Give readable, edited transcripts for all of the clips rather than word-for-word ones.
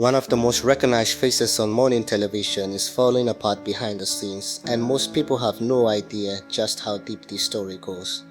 One of the most recognized faces on morning television is falling apart behind the scenes, and most people have no idea just how deep this story goes.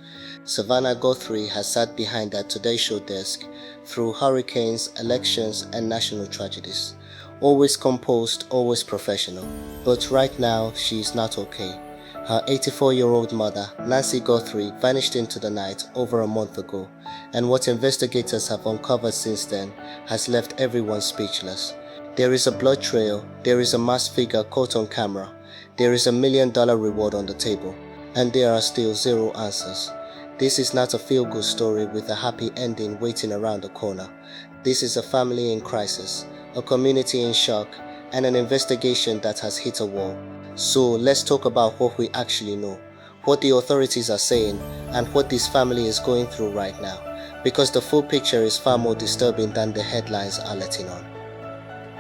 Savannah Guthrie has sat behind that Today Show desk through hurricanes, elections, and national tragedies. Always composed, always professional. But right now, she is not okay. Her 84-year-old mother, Nancy Guthrie, vanished into the night over a month ago, and what investigators have uncovered since then has left everyone speechless. There is a blood trail, there is a masked figure caught on camera, there is $1 million reward on the table, and there are still zero answers. This is not a feel-good story with a happy ending waiting around the corner. This is a family in crisis, a community in shock, and an investigation that has hit a wall. So let's talk about what we actually know, what the authorities are saying, and what this family is going through right now, because the full picture is far more disturbing than the headlines are letting on.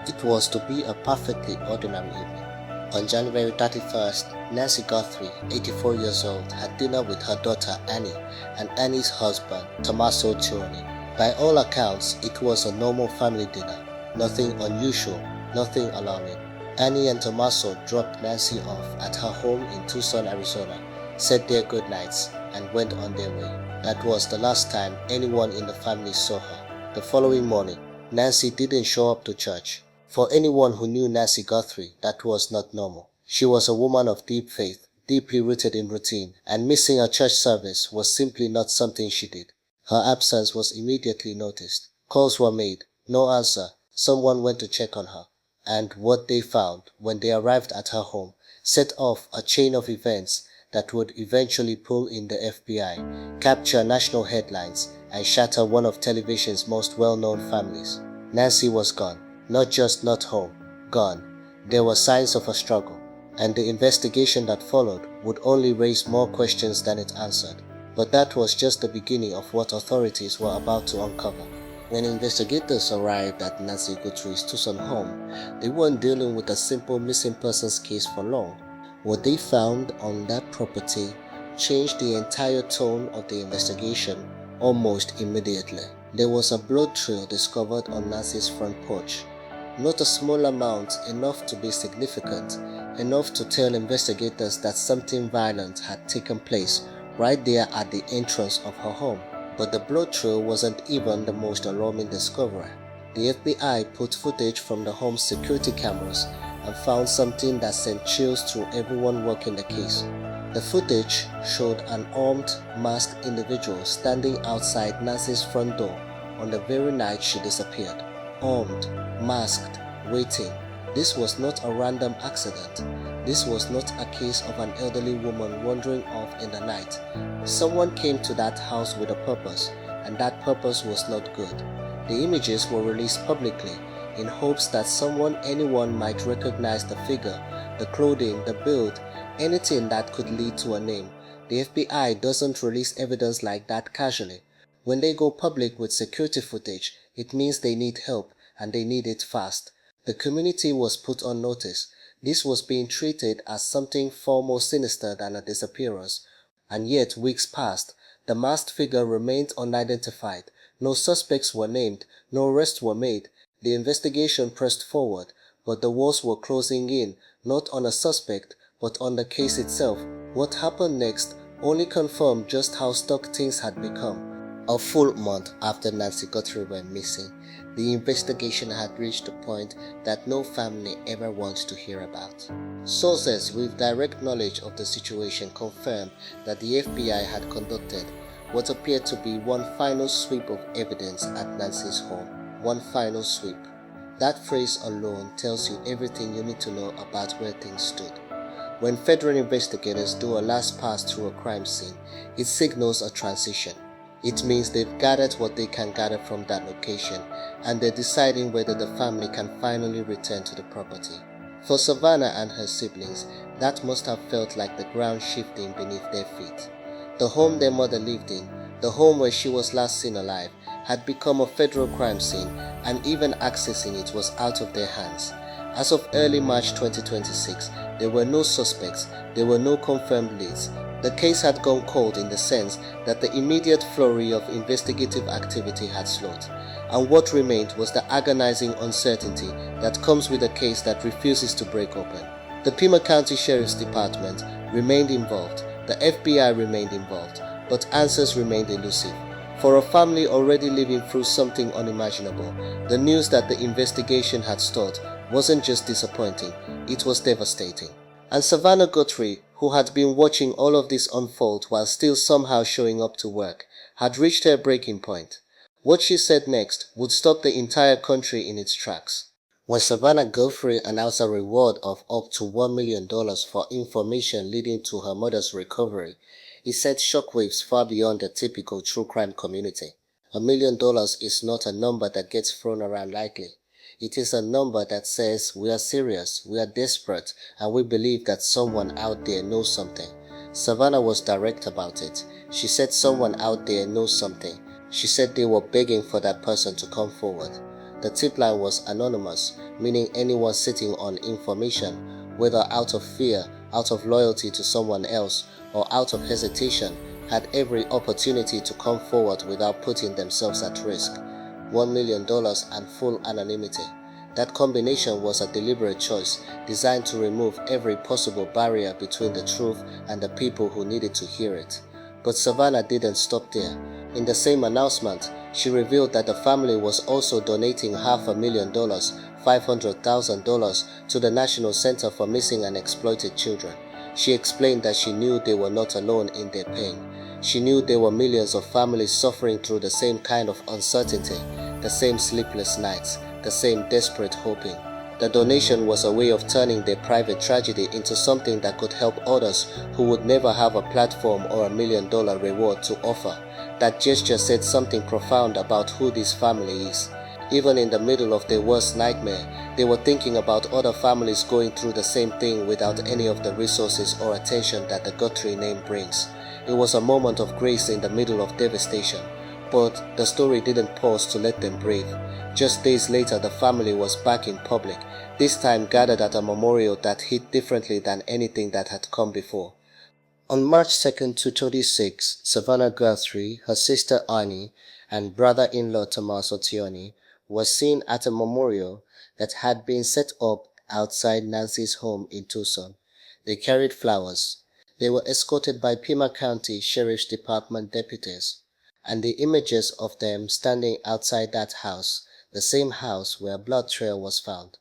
It was to be a perfectly ordinary evening. On January 31st, Nancy Guthrie, 84 years old, had dinner with her daughter Annie and Annie's husband, Tommaso Cioni. By all accounts, it was a normal family dinner, nothing unusual, nothing alarming. Annie and Tommaso dropped Nancy off at her home in Tucson, Arizona, said their goodnights, and went on their way. That was the last time anyone in the family saw her. The following morning, Nancy didn't show up to church. For anyone who knew Nancy Guthrie, that was not normal. She was a woman of deep faith, deeply rooted in routine, and missing a church service was simply not something she did. Her absence was immediately noticed. Calls were made, no answer. Someone went to check on her. And what they found when they arrived at her home set off a chain of events that would eventually pull in the FBI, capture national headlines, and shatter one of television's most well-known families. Nancy was gone, not just not home, gone. There were signs of a struggle, and the investigation that followed would only raise more questions than it answered. But that was just the beginning of what authorities were about to uncover. When investigators arrived at Nancy Guthrie's Tucson home, they weren't dealing with a simple missing persons case for long. What they found on that property changed the entire tone of the investigation almost immediately. There was a blood trail discovered on Nancy's front porch. Not a small amount, enough to be significant, enough to tell investigators that something violent had taken place right there at the entrance of her home. But the blood trail wasn't even the most alarming discovery. The FBI put footage from the home's security cameras and found something that sent chills through everyone working the case. The footage showed an armed, masked individual standing outside Nancy's front door on the very night she disappeared. Armed, masked, waiting. This was not a random accident. This was not a case of an elderly woman wandering off in the night. Someone came to that house with a purpose, and that purpose was not good. The images were released publicly in hopes that anyone might recognize the figure, the clothing, the build, anything that could lead to a name. The FBI doesn't release evidence like that casually. When they go public with security footage, it means they need help, and they need it fast. The community was put on notice. This was being treated as something far more sinister than a disappearance. And yet weeks passed. The masked figure remained unidentified. No suspects were named. No arrests were made. The investigation pressed forward, but the walls were closing in, not on a suspect, but on the case itself. What happened next only confirmed just how stuck things had become. A full month after Nancy Guthrie went missing, the investigation had reached a point that no family ever wants to hear about. Sources with direct knowledge of the situation confirmed that the FBI had conducted what appeared to be one final sweep of evidence at Nancy's home. One final sweep. That phrase alone tells you everything you need to know about where things stood. When federal investigators do a last pass through a crime scene, it signals a transition. It means they've gathered what they can gather from that location, and they're deciding whether the family can finally return to the property. For Savannah and her siblings, that must have felt like the ground shifting beneath their feet. The home their mother lived in, the home where she was last seen alive, had become a federal crime scene, and even accessing it was out of their hands. As of early March 2026, there were no suspects, there were no confirmed leads, The case had gone cold in the sense that the immediate flurry of investigative activity had slowed, and what remained was the agonizing uncertainty that comes with a case that refuses to break open. The Pima County Sheriff's Department remained involved, the FBI remained involved, but answers remained elusive. For a family already living through something unimaginable, the news that the investigation had stalled wasn't just disappointing, it was devastating. And Savannah Guthrie, who had been watching all of this unfold while still somehow showing up to work, had reached her breaking point. What she said next would stop the entire country in its tracks. When Savannah Guthrie announced a reward of up to $1 million for information leading to her mother's recovery, it sent shockwaves far beyond the typical true crime community. $1 million is not a number that gets thrown around lightly. It is a number that says we are serious, we are desperate, and we believe that someone out there knows something. Savannah was direct about it. She said someone out there knows something. She said they were begging for that person to come forward. The tip line was anonymous, meaning anyone sitting on information, whether out of fear, out of loyalty to someone else, or out of hesitation, had every opportunity to come forward without putting themselves at risk. $1 million and full anonymity. That combination was a deliberate choice designed to remove every possible barrier between the truth and the people who needed to hear it. But Savannah didn't stop there. In the same announcement, she revealed that the family was also donating $500,000, $500,000 to the National Center for Missing and Exploited Children. She explained that she knew they were not alone in their pain. She knew there were millions of families suffering through the same kind of uncertainty, the same sleepless nights, the same desperate hoping. The donation was a way of turning their private tragedy into something that could help others who would never have a platform or $1 million reward to offer. That gesture said something profound about who this family is. Even in the middle of their worst nightmare, they were thinking about other families going through the same thing without any of the resources or attention that the Guthrie name brings. It was a moment of grace in the middle of devastation, but the story didn't pause to let them breathe. Just days later, the family was back in public, this time gathered at a memorial that hit differently than anything that had come before. On March 2nd, 2026, Savannah Guthrie, her sister Annie, and brother-in-law Tommaso Cioni were seen at a memorial that had been set up outside Nancy's home in Tucson. They carried flowers. They were escorted by Pima County Sheriff's Department deputies, and the images of them standing outside that house, the same house where a blood trail was found,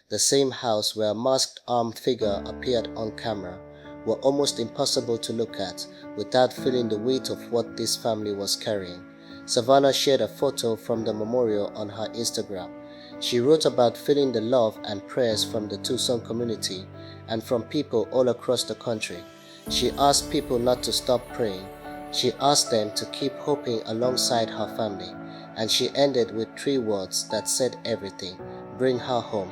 the same house where a masked armed figure appeared on camera, were almost impossible to look at without feeling the weight of what this family was carrying. Savannah shared a photo from the memorial on her Instagram. She wrote about feeling the love and prayers from the Tucson community and from people all across the country. She asked people not to stop praying. She asked them to keep hoping alongside her family. And she ended with 3 words that said everything: bring her home.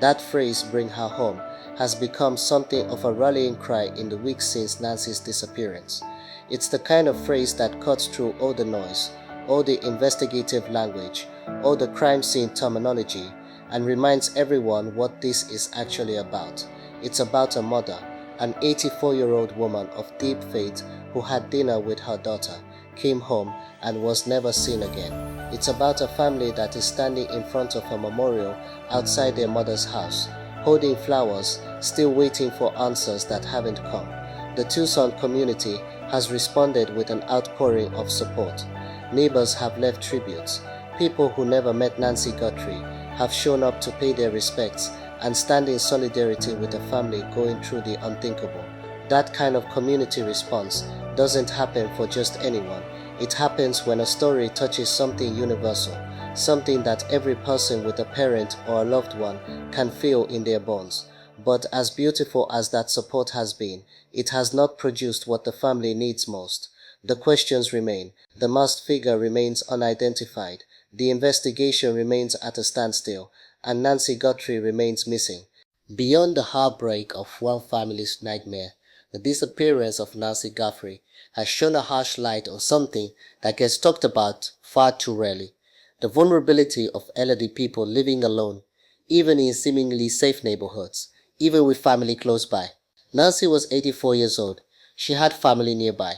That phrase, bring her home, has become something of a rallying cry in the weeks since Nancy's disappearance. It's the kind of phrase that cuts through all the noise, all the investigative language, all the crime scene terminology, and reminds everyone what this is actually about. It's about a mother, an 84-year-old woman of deep faith who had dinner with her daughter, came home, and was never seen again. It's about a family that is standing in front of a memorial outside their mother's house, holding flowers, still waiting for answers that haven't come. The Tucson community has responded with an outpouring of support. Neighbors have left tributes. People who never met Nancy Guthrie have shown up to pay their respects and stand in solidarity with the family going through the unthinkable. That kind of community response doesn't happen for just anyone. It happens when a story touches something universal, something that every person with a parent or a loved one can feel in their bones. But as beautiful as that support has been, it has not produced what the family needs most. The questions remain. The masked figure remains unidentified. The investigation remains at a standstill, and Nancy Guthrie remains missing. Beyond the heartbreak of one family's nightmare, the disappearance of Nancy Guthrie has shone a harsh light on something that gets talked about far too rarely: the vulnerability of elderly people living alone, even in seemingly safe neighborhoods, even with family close by. Nancy was 84 years old. She had family nearby.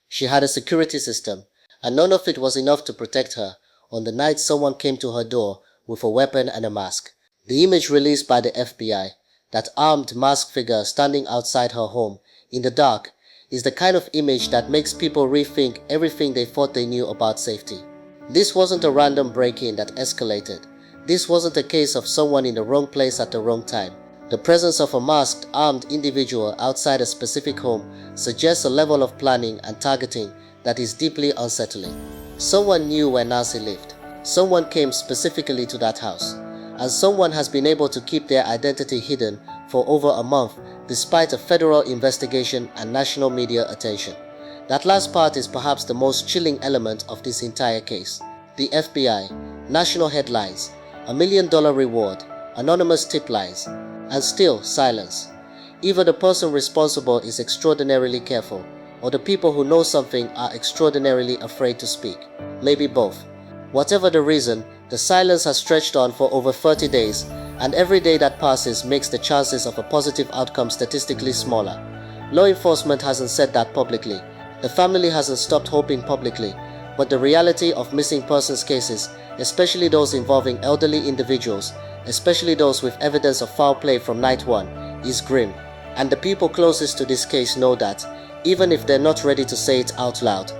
She had a security system, and none of it was enough to protect her on the night someone came to her door with a weapon and a mask. The image released by the FBI, that armed masked figure standing outside her home in the dark, is the kind of image that makes people rethink everything they thought they knew about safety. This wasn't a random break-in that escalated. This wasn't a case of someone in the wrong place at the wrong time. The presence of a masked, armed individual outside a specific home suggests a level of planning and targeting that is deeply unsettling. Someone knew where Nancy lived. Someone came specifically to that house. And someone has been able to keep their identity hidden for over a month despite a federal investigation and national media attention. That last part is perhaps the most chilling element of this entire case. The FBI, national headlines, $1 million reward, anonymous tip lines, and still silence. Either the person responsible is extraordinarily careful, or the people who know something are extraordinarily afraid to speak. Maybe both. Whatever the reason, the silence has stretched on for over 30 days, and every day that passes makes the chances of a positive outcome statistically smaller. Law enforcement hasn't said that publicly. The family hasn't stopped hoping publicly, but the reality of missing persons cases, especially those involving elderly individuals, especially those with evidence of foul play from night one, is grim. And the people closest to this case know that, even if they're not ready to say it out loud.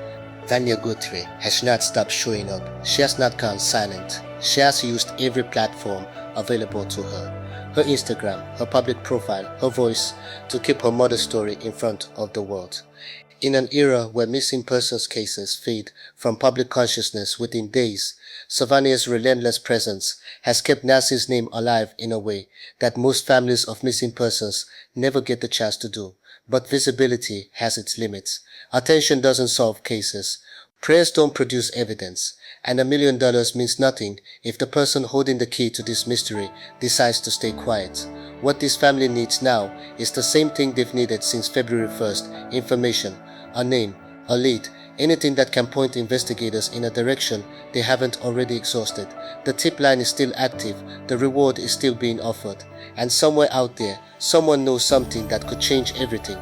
Savannah Guthrie has not stopped showing up. She has not gone silent. She has used every platform available to her. Her Instagram, her public profile, her voice, to keep her mother's story in front of the world. In an era where missing persons cases fade from public consciousness within days, Savannah's relentless presence has kept Nancy's name alive in a way that most families of missing persons never get the chance to do. But visibility has its limits. Attention doesn't solve cases. Prayers don't produce evidence. And $1 million means nothing if the person holding the key to this mystery decides to stay quiet. What this family needs now is the same thing they've needed since February 1st. Information, a name, a lead, anything that can point investigators in a direction they haven't already exhausted. The tip line is still active, the reward is still being offered, and somewhere out there, someone knows something that could change everything.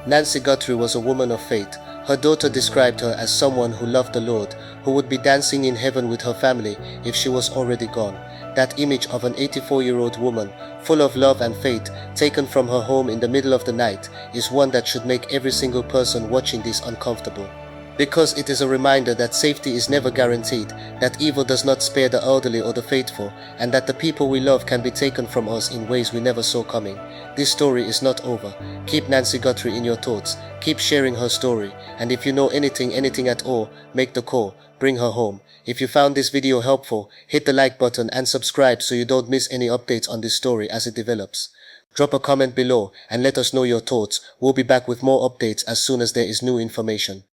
Nancy Guthrie was a woman of faith. Her daughter described her as someone who loved the Lord, who would be dancing in heaven with her family if she was already gone. That image of an 84-year-old woman, full of love and faith, taken from her home in the middle of the night, is one that should make every single person watching this uncomfortable. Because it is a reminder that safety is never guaranteed, that evil does not spare the elderly or the faithful, and that the people we love can be taken from us in ways we never saw coming. This story is not over. Keep Nancy Guthrie in your thoughts. Keep sharing her story. And if you know anything at all, make the call. Bring her home. If you found this video helpful, hit the like button and subscribe so you don't miss any updates on this story as it develops. Drop a comment below and let us know your thoughts. We'll be back with more updates as soon as there is new information.